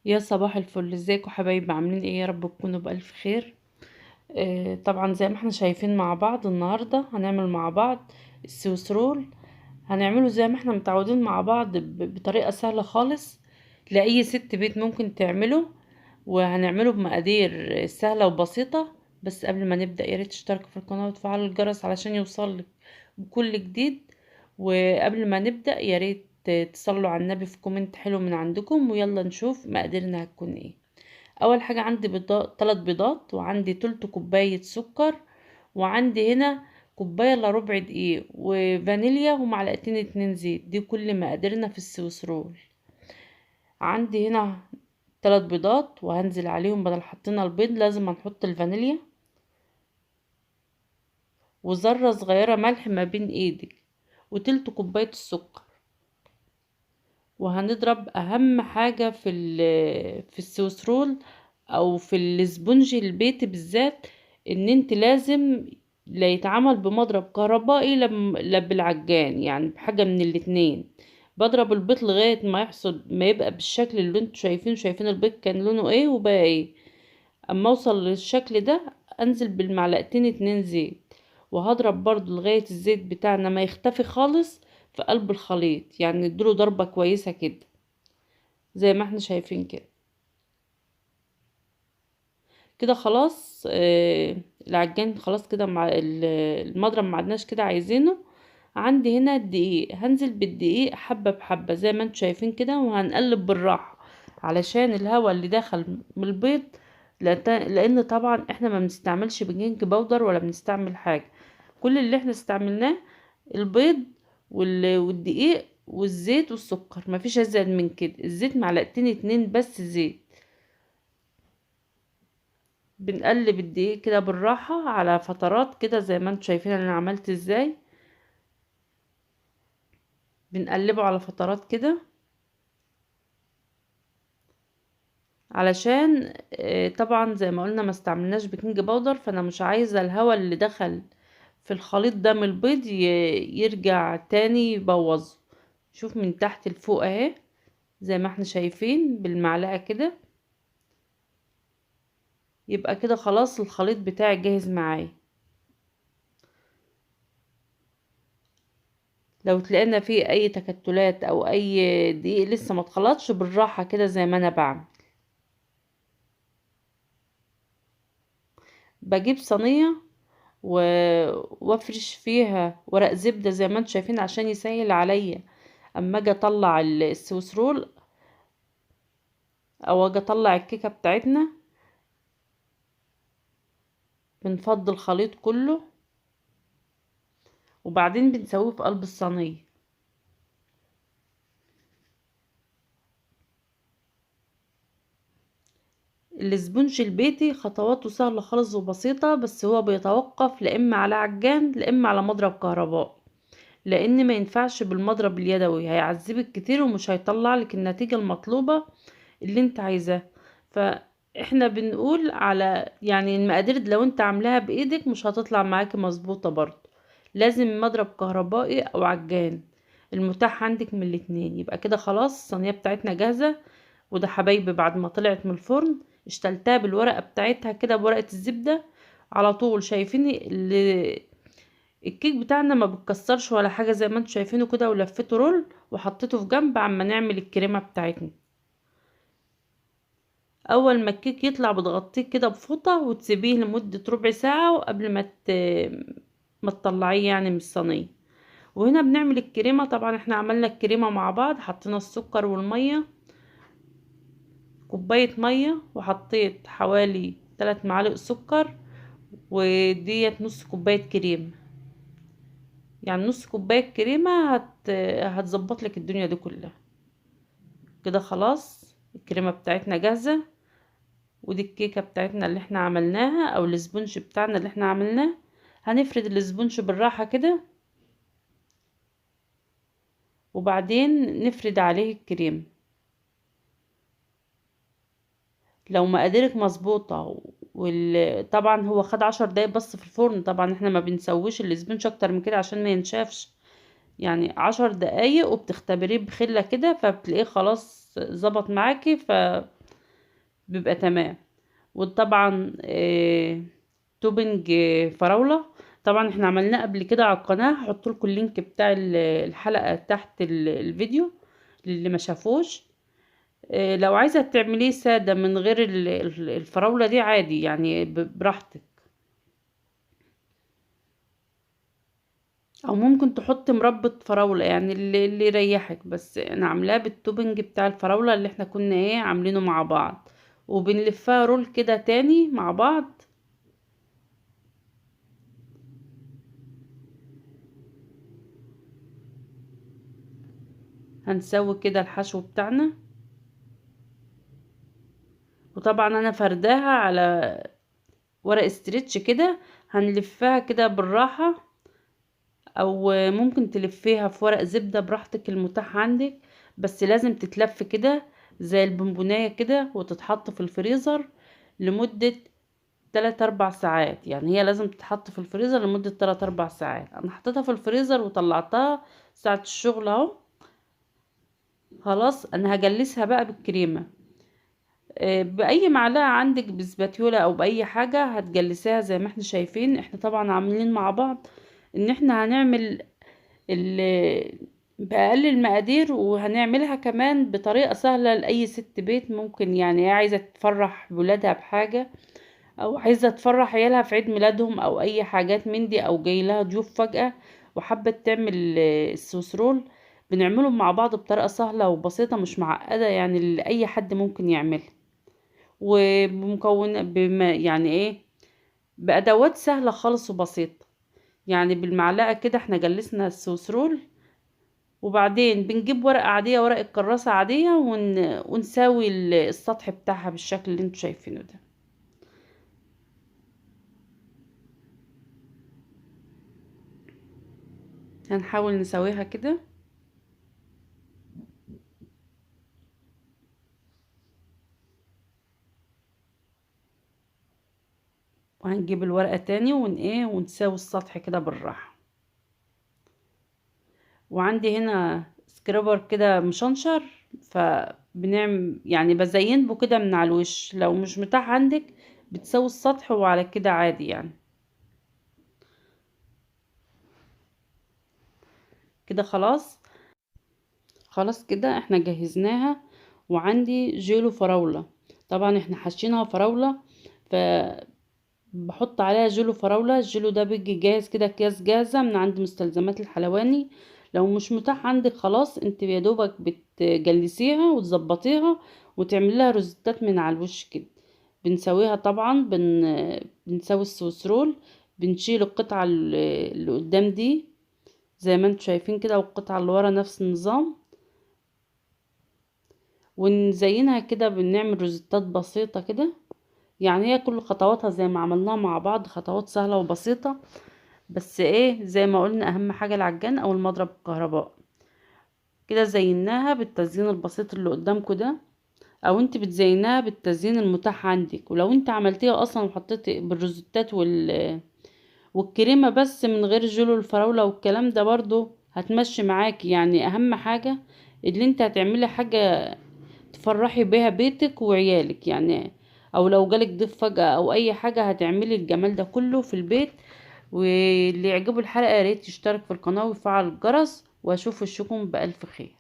يا صباح الفل، ازيكم حبايبي؟ عاملين ايه؟ يا رب تكونوا بألف خير. طبعا زي ما احنا شايفين مع بعض النهاردة هنعمل مع بعض السويسرول. هنعمله زي ما احنا متعودين مع بعض بطريقة سهلة خالص، لأي ست بيت ممكن تعمله. وهنعمله بمقادير سهلة وبسيطة. بس قبل ما نبدأ ياريت تشتركوا في القناة وتفعلوا الجرس علشان يوصلك بكل جديد. وقبل ما نبدأ ياريت تصلوا على النبي في كومنت حلو من عندكم، ويلا نشوف مقاديرنا هتكون ايه. اول حاجة عندي بيضات، 3 بيضات، وعندي تلت كوباية سكر، وعندي هنا كوباية الا ربع دقيق وفانيليا ومعلقتين 2 زيت. دي كل مقاديرنا في السويس رول. عندي هنا 3 بيضات، وهنزل عليهم بدل حطينا البيض لازم هنحط الفانيليا، وذرة صغيرة ملح ما بين ايدك، وتلت كوباية السكر. وهنضرب اهم حاجة في السويس رول او في الاسبونج البيتي بالذات، ان انت لازم لا يتعمل بمضرب كهربائي لا بالعجان، يعني بحاجة من الاتنين. بضرب البيض لغاية ما يحصل ما يبقى بالشكل اللي انتوا شايفينه. شايفين البيض كان لونه ايه وبقى ايه؟ اما اوصل للشكل ده انزل بالمعلقتين 2 زيت، وهضرب برضو لغاية الزيت بتاعنا ما يختفي خالص في قلب الخليط، يعني اديله ضربة كويسة كده زي ما احنا شايفين كده. كده خلاص. العجان خلاص كده مع المضرب ما عدناش كده عايزينه. عندي هنا الدقيق، هنزل بالدقيق حبة بحبة زي ما انتوا شايفين كده، وهنقلب بالراحة علشان الهواء اللي دخل من البيض. لان طبعا احنا ما بنستعملش بيكنج باودر ولا بنستعمل حاجة. كل اللي احنا استعملناه البيض والدقيق والزيت والسكر، مفيش ازيد من كده. الزيت معلقتين 2 بس زيت. بنقلب الدقيق كده بالراحة على فترات كده زي ما انتوا شايفين انا عملت ازاي. بنقلبه على فترات كده علشان طبعا زي ما قلنا ما استعملناش بيكنج باودر، فانا مش عايزة الهواء اللي دخل في الخليط ده من البيض يرجع تاني يبوظه. شوف من تحت لفوق اهي زي ما احنا شايفين بالمعلقة كده. يبقى كده خلاص الخليط بتاعي جاهز معايا. لو تلاقينا فيه اي تكتلات او اي دقيق لسه ما اتخلطش، بالراحة كده زي ما انا بعمل. بجيب صينية و... وافرش فيها ورق زبدة زي ما انتم شايفين عشان يسهل عليا اما اجي اطلع السويس رول، او اجي اطلع الكيكة بتاعتنا. بنفضي الخليط كله وبعدين بنسويه في قلب الصينية. الاسبونج البيتي خطواته سهلة خالص وبسيطة، بس هو بيتوقف لا اما على عجان لا اما على مضرب كهربائي، لان ما ينفعش بالمضرب اليدوي، هيعذبك كتير ومش هيطلع لك النتيجة المطلوبة اللي انت عايزاه. فاحنا بنقول على يعني المقادير لو انت عاملاها بايدك مش هتطلع معاكي مظبوطة برضو. لازم مضرب كهربائي او عجان، المتاح عندك من الاتنين. يبقى كده خلاص الصينية بتاعتنا جاهزة. وده حبايبي بعد ما طلعت من الفرن اشتلتها بالورقة بتاعتها كده بورقة الزبدة على طول. شايفين الكيك بتاعنا ما بتكسرش ولا حاجة زي ما انتوا شايفينه كده. ولفيته رول وحطيته في جنب عما نعمل الكريمة بتاعتنا. اول ما الكيك يطلع بتغطيه كده بفوطة وتسيبيه لمدة ربع ساعة وقبل ما تطلعيه يعني من الصينية. وهنا بنعمل الكريمة. طبعا احنا عملنا الكريمة مع بعض، حطينا السكر والمية، كوباية مية، وحطيت حوالي 3 معالق سكر، وديت نص كوباية كريمة. يعني نص كوباية كريمة هتظبط لك الدنيا دي كلها. كده خلاص الكريمة بتاعتنا جاهزة. ودي الكيكة بتاعتنا اللي احنا عملناها او الاسبونج بتاعنا اللي احنا عملناه. هنفرد الاسبونج بالراحة كده وبعدين نفرد عليه الكريم. لو مقاديرك مظبوطة طبعا هو خد 10 دقايق بس في الفرن. طبعا احنا ما بنسويش الاسبونج اكتر من كده عشان ما ينشافش. يعني 10 دقايق وبتختبريه بخلة كده فبتلاقيه خلاص ظبط معاكي. بيبقى تمام. وطبعا توبنج فراولة. طبعا احنا عملناه قبل كده على القناة، هحط لكم اللينك بتاع الحلقة تحت الفيديو للي ما شافوش. لو عايزة تعمليه سادة من غير الفراولة دي عادي يعني براحتك، او ممكن تحط مربى فراولة يعني اللي يريحك. بس انا عاملاه بالتوبنج بتاع الفراولة اللي احنا كنا عاملينه مع بعض، وبنلفها رول كده تاني مع بعض. هنسوي كده الحشو بتاعنا. وطبعا انا فرداها على ورق استرتش كده، هنلفها كده بالراحة، او ممكن تلفيها في ورق زبدة براحتك المتاح عندك. بس لازم تتلف كده زي البونبوناية كده، وتتحط في الفريزر لمدة 3 4 ساعات. يعني هي لازم تتحط في الفريزر لمدة 3 4 ساعات. انا حطيتها في الفريزر وطلعتها ساعة الشغل اهو. خلاص انا هجلسها بقى بالكريمة. باي معلقة عندك بسباتيولا او باي حاجة هتجلسيها زي ما احنا شايفين. احنا طبعا عاملين مع بعض ان احنا هنعمل بأقل المقادير، وهنعملها كمان بطريقة سهلة لأي ست بيت ممكن. يعني هي عايزة تفرح ولادها بحاجة، او عايزة تفرح عيالها في عيد ميلادهم او اي حاجات من دي، او جاي لها ضيوف فجأة وحابة تعمل السويس رول. بنعمله مع بعض بطريقة سهلة وبسيطة مش معقدة، يعني اللي اي حد ممكن يعملها. وبمكون يعني بأدوات سهلة خالص وبسيطة. يعني بالمعلقة كده احنا جلسنا السويس رول، وبعدين بنجيب ورقة عادية، ورقة كراسة عادية، ونساوي السطح بتاعها بالشكل اللي انتوا شايفينه ده. هنحاول نسويها كده. وهنجيب الورقة تاني ونساوي السطح كده بالراحة. وعندي هنا سكرابر كده مشنشر، فبنعمل يعني بزين بو كده من على الوش. لو مش متاح عندك بتسوي السطح وعلى كده عادي يعني. كده خلاص. خلاص كده احنا جهزناها. وعندي جيلو فراولة. طبعا احنا حشينها فراولة، فبحط عليها جيلو فراولة. الجيلو ده بيجي جاهز كده، اكياس جاهزة من عند مستلزمات الحلواني. لو مش متاح عندك خلاص انت يا دوبك بتجلسيها وتظبطيها وتعملي لها روزتات من على الوش كده. بنسويها طبعا بنسوي السويس رول. بنشيل القطعة اللي قدام دي زي ما انتوا شايفين كده، والقطعة اللي ورا نفس النظام، ونزينها كده. بنعمل روزتات بسيطة كده. يعني هي كل خطواتها زي ما عملناها مع بعض خطوات سهلة وبسيطة. بس زي ما قلنا اهم حاجة العجان او المضرب الكهرباء. كده زيناها بالتزيين البسيط اللي قدامكم ده، او انت بتزينها بالتزيين المتاح عندك. ولو انت عملتيها اصلا وحطيت بالروزتات والكريمة بس من غير جلو الفراولة والكلام ده برضو هتمشي معاكي. يعني اهم حاجة اللي انت هتعملي حاجة تفرحي بيها بيتك وعيالك يعني. او لو جالك ضيف فجأة او اي حاجة هتعملي الجمال ده كله في البيت. واللي يعجبه الحلقة ياريت يشترك في القناة ويفعل الجرس، واشوف وشكم بألف خير.